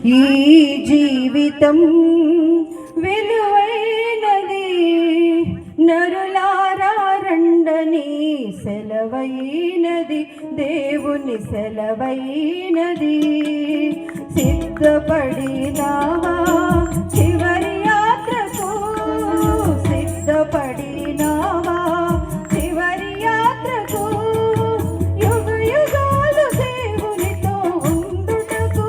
ఈ జీవితం విలువైనది, నరులారా రండని సెలవైనది, దేవుని సెలవైనది. సిద్ధపడినావా చివరి యాత్రకు, సిద్ధపడినావా చివరి యాత్రకు, యుగ యుగాలు దేవునితో ఉండుటకు,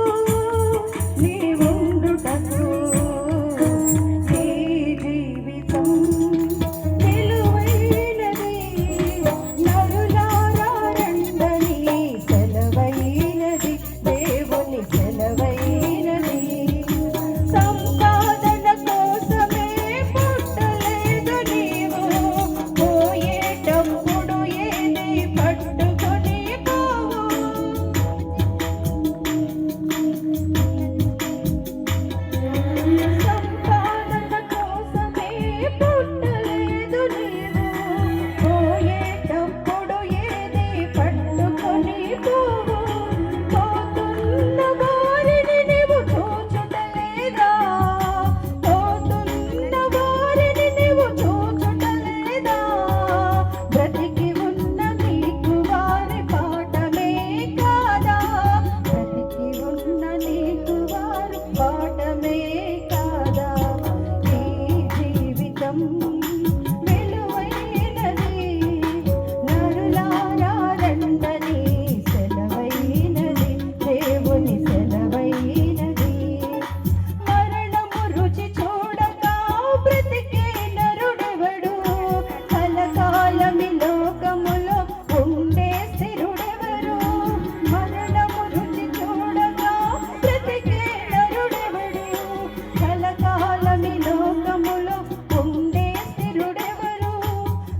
నీ ఉండుటకు. ఈ జీవితం విలువైనది, నరులారా రండని సెలవైనది, దేవుని సెలవైనది. సంపాదన కోసమే పుట్టలేదు నీవు, పోయేటప్పుడు ఏది పట్టుకొని పోవు. సంపాదన కోసమే పుట్టలేదు నీవు, పోయేటప్పుడు ఏది పట్టుకొని పోవు. పోతున్న వారిని నీవు చూచుటలేదా, పోతున్న వారిని నీవు చూచుటలేదా, బ్రతికి ఉన్న నీకు వారి పాఠమే కాదా, బ్రతికి ఉన్న నీకు వారి పాఠమే కాదా. ఈ జీవితం విలువైనది, నరులారా రండని సెలవైనది, దేవుని సెలవైనది. మరణము రుచి చూడక బ్రతికే నరుడెవడు, కలకాలమి లోకములో ఉండే స్థిరుడెవరు. మరణము రుచి చూడక బ్రతికే నరుడెవడు, కలకాలమి లోకములో ఉండే స్థిరుడెవరు.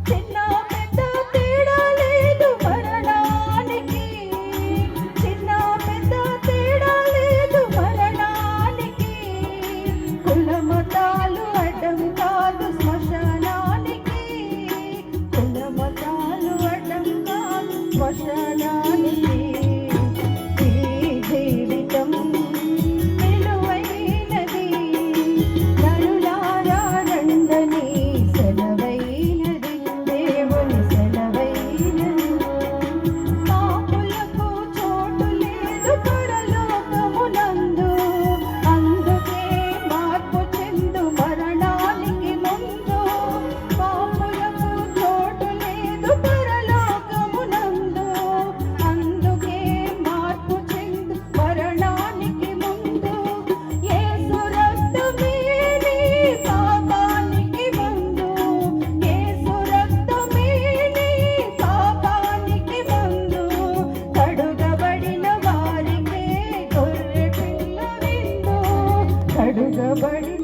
చిన్న పెద్ద తేడా లేదు మరణానికి, చిన్న పెద్ద తేడా లేదు మరణానికి. కులమతాలు అడ్డం కాదు శ్మశానానికి, కులమతాలు అడ్డం కాదు శ్మశానానికి. ఈ జీవితం విలువైనది, నరులారా రండని సెలవైనది, దేవుని సెలవైనది. పాపులకు చోటు లేదు పరలోకమునందు, అందుకే మార్పు చెందు మరణానికి ముందు. పాపులకు చోటు లేదు పరలోకమునందు, అందుకే మార్పు చెందు మరణానికి ముందు. యేసు రక్తమే నీ పాపానికి మందు, యేసు రక్తమే నీ పాపానికి మందు. కడుగబడిన వారికే గొర్రె పిల్ల విందు, కడుగబడిన